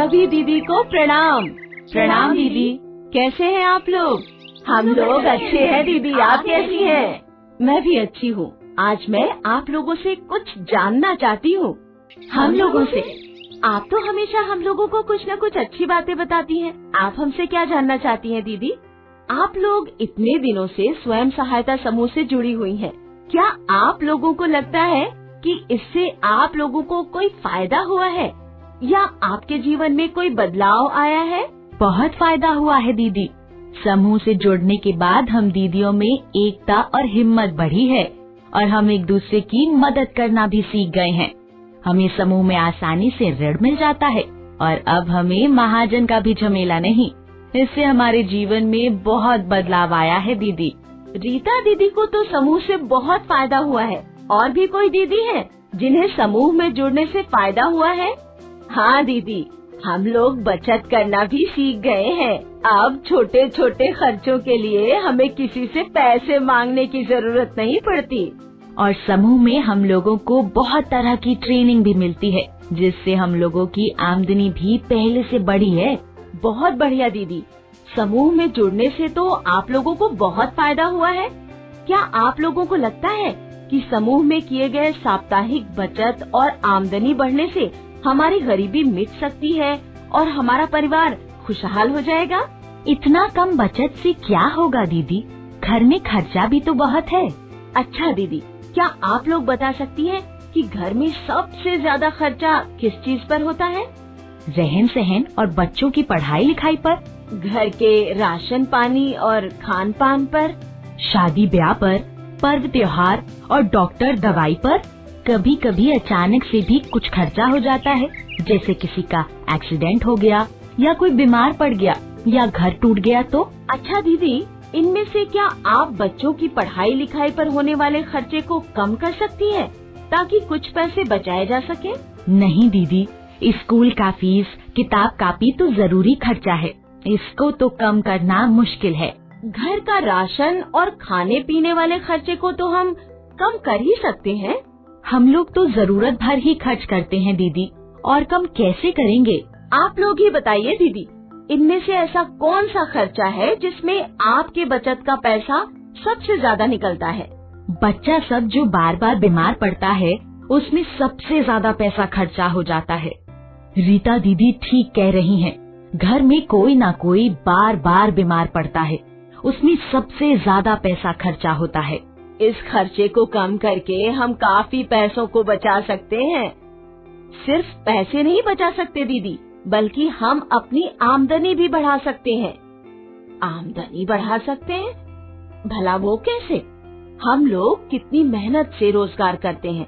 सभी दीदी को प्रणाम। प्रणाम दीदी, कैसे हैं आप लोग? हम लोग अच्छे हैं दीदी, आप कैसी हैं? मैं भी अच्छी हूँ। आज मैं आप लोगों से कुछ जानना चाहती हूँ। हम लोगों से? आप तो हमेशा हम लोगों को कुछ न कुछ अच्छी बातें बताती हैं। आप हमसे क्या जानना चाहती हैं दीदी? आप लोग इतने दिनों से स्वयं सहायता समूह से जुड़ी हुई हैं। क्या आप लोगों को लगता है कि इससे आप लोगों को कोई फायदा हुआ है या आपके जीवन में कोई बदलाव आया है? बहुत फायदा हुआ है दीदी। समूह से जुड़ने के बाद हम दीदियों में एकता और हिम्मत बढ़ी है और हम एक दूसरे की मदद करना भी सीख गए हैं। हमें समूह में आसानी से ऋण मिल जाता है और अब हमें महाजन का भी झमेला नहीं। इससे हमारे जीवन में बहुत बदलाव आया है दीदी। रीता दीदी को तो समूह से बहुत फायदा हुआ है। और भी कोई दीदी है जिन्हें समूह में जुड़ने से फायदा हुआ है? हाँ दीदी, हम लोग बचत करना भी सीख गए हैं। अब छोटे छोटे खर्चों के लिए हमें किसी से पैसे मांगने की जरूरत नहीं पड़ती। और समूह में हम लोगों को बहुत तरह की ट्रेनिंग भी मिलती है, जिससे हम लोगों की आमदनी भी पहले से बढ़ी है। बहुत बढ़िया दीदी, समूह में जुड़ने से तो आप लोगों को बहुत फायदा हुआ है। क्या आप लोगों को लगता है कि समूह में किए गए साप्ताहिक बचत और आमदनी बढ़ने से हमारी गरीबी मिट सकती है और हमारा परिवार खुशहाल हो जाएगा? इतना कम बचत से क्या होगा दीदी? घर में खर्चा भी तो बहुत है। अच्छा दीदी, क्या आप लोग बता सकती हैं कि घर में सबसे ज्यादा खर्चा किस चीज पर होता है? रहन सहन और बच्चों की पढ़ाई लिखाई पर, घर के राशन पानी और खान पान पर, शादी ब्याह पर, पर्व त्योहार और डॉक्टर दवाई पर। कभी कभी अचानक से भी कुछ खर्चा हो जाता है, जैसे किसी का एक्सीडेंट हो गया या कोई बीमार पड़ गया या घर टूट गया तो। अच्छा दीदी, इनमें से क्या आप बच्चों की पढ़ाई लिखाई पर होने वाले खर्चे को कम कर सकती हैं, ताकि कुछ पैसे बचाए जा सके? नहीं दीदी, स्कूल का फीस, किताब कापी तो जरूरी खर्चा है। इसको तो कम करना मुश्किल है। घर का राशन और खाने पीने वाले खर्चे को तो हम कम कर ही सकते हैं। हम लोग तो जरूरत भर ही खर्च करते हैं दीदी, और कम कैसे करेंगे? आप लोग ही बताइए दीदी, इनमें से ऐसा कौन सा खर्चा है जिसमें आपके बचत का पैसा सबसे ज्यादा निकलता है? बच्चा सब जो बार बार बीमार पड़ता है, उसमें सबसे ज्यादा पैसा खर्चा हो जाता है। रीता दीदी ठीक कह रही हैं। घर में कोई ना कोई बार बार बीमार पड़ता है, उसमें सबसे ज्यादा पैसा खर्चा होता है। इस खर्चे को कम करके हम काफी पैसों को बचा सकते हैं। सिर्फ पैसे नहीं बचा सकते दीदी, बल्कि हम अपनी आमदनी भी बढ़ा सकते हैं। आमदनी बढ़ा सकते हैं? भला वो कैसे? हम लोग कितनी मेहनत से रोजगार करते हैं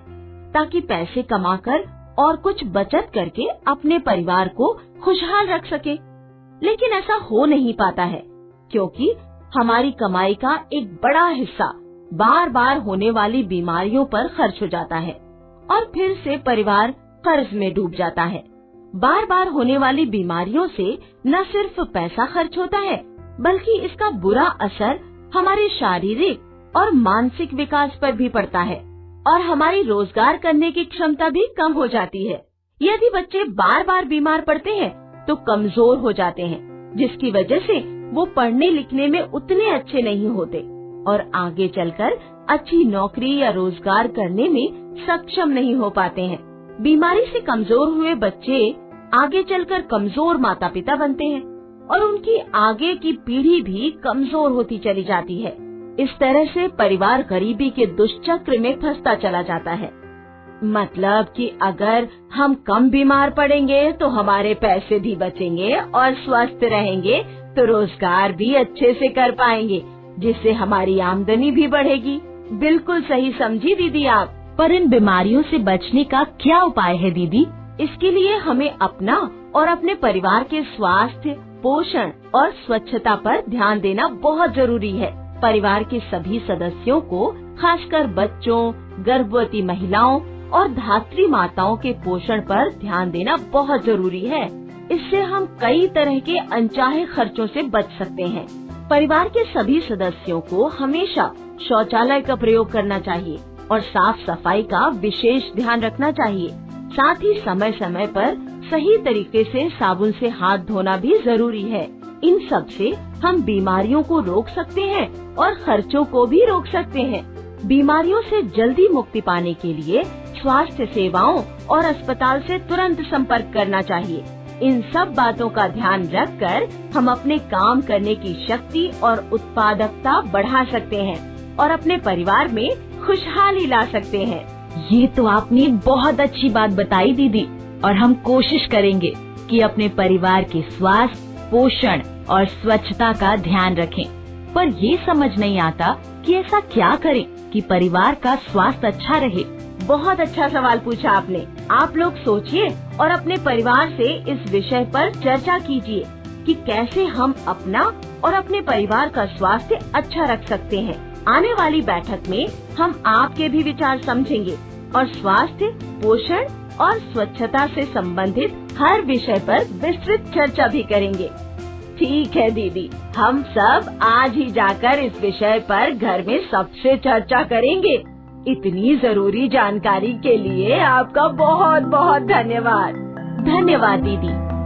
ताकि पैसे कमाकर और कुछ बचत करके अपने परिवार को खुशहाल रख सके। लेकिन ऐसा हो नहीं पाता है, क्योंकि हमारी कमाई का एक बड़ा हिस्सा बार बार होने वाली बीमारियों पर खर्च हो जाता है और फिर से परिवार कर्ज में डूब जाता है। बार बार होने वाली बीमारियों से न सिर्फ पैसा खर्च होता है, बल्कि इसका बुरा असर हमारे शारीरिक और मानसिक विकास पर भी पड़ता है और हमारी रोजगार करने की क्षमता भी कम हो जाती है। यदि बच्चे बार बार बीमार पड़ते हैं तो कमजोर हो जाते हैं, जिसकी वजह से वो पढ़ने लिखने में उतने अच्छे नहीं होते और आगे चलकर अच्छी नौकरी या रोजगार करने में सक्षम नहीं हो पाते हैं। बीमारी से कमजोर हुए बच्चे आगे चलकर कमजोर माता पिता बनते हैं और उनकी आगे की पीढ़ी भी कमजोर होती चली जाती है। इस तरह से परिवार गरीबी के दुष्चक्र में फंसता चला जाता है। मतलब कि अगर हम कम बीमार पड़ेंगे तो हमारे पैसे भी बचेंगे और स्वस्थ रहेंगे तो रोजगार भी अच्छे से कर पाएंगे, जिससे हमारी आमदनी भी बढ़ेगी। बिल्कुल सही समझी दीदी आप। पर इन बीमारियों से बचने का क्या उपाय है दीदी? इसके लिए हमें अपना और अपने परिवार के स्वास्थ्य, पोषण और स्वच्छता पर ध्यान देना बहुत जरूरी है। परिवार के सभी सदस्यों को, खासकर बच्चों, गर्भवती महिलाओं और धात्री माताओं के पोषण पर ध्यान देना बहुत जरूरी है। इससे हम कई तरह के अनचाहे खर्चों से बच सकते हैं। परिवार के सभी सदस्यों को हमेशा शौचालय का प्रयोग करना चाहिए और साफ सफाई का विशेष ध्यान रखना चाहिए। साथ ही समय समय पर सही तरीके से साबुन से हाथ धोना भी जरूरी है। इन सब से हम बीमारियों को रोक सकते हैं और खर्चों को भी रोक सकते हैं। बीमारियों से जल्दी मुक्ति पाने के लिए स्वास्थ्य सेवाओं और अस्पताल से तुरंत संपर्क करना चाहिए। इन सब बातों का ध्यान रखकर हम अपने काम करने की शक्ति और उत्पादकता बढ़ा सकते हैं और अपने परिवार में खुशहाली ला सकते हैं। ये तो आपने बहुत अच्छी बात बताई दीदी, और हम कोशिश करेंगे कि अपने परिवार के स्वास्थ्य, पोषण और स्वच्छता का ध्यान रखें। पर ये समझ नहीं आता कि ऐसा क्या करें कि परिवार का स्वास्थ्य अच्छा रहे। बहुत अच्छा सवाल पूछा आपने। आप लोग सोचिए और अपने परिवार से इस विषय पर चर्चा कीजिए कि कैसे हम अपना और अपने परिवार का स्वास्थ्य अच्छा रख सकते हैं। आने वाली बैठक में हम आपके भी विचार समझेंगे और स्वास्थ्य, पोषण और स्वच्छता से संबंधित हर विषय पर विस्तृत चर्चा भी करेंगे। ठीक है दीदी, हम सब आज ही जाकर इस विषय पर घर में सबसे चर्चा करेंगे। इतनी जरूरी जानकारी के लिए आपका बहुत बहुत धन्यवाद। धन्यवाद दीदी।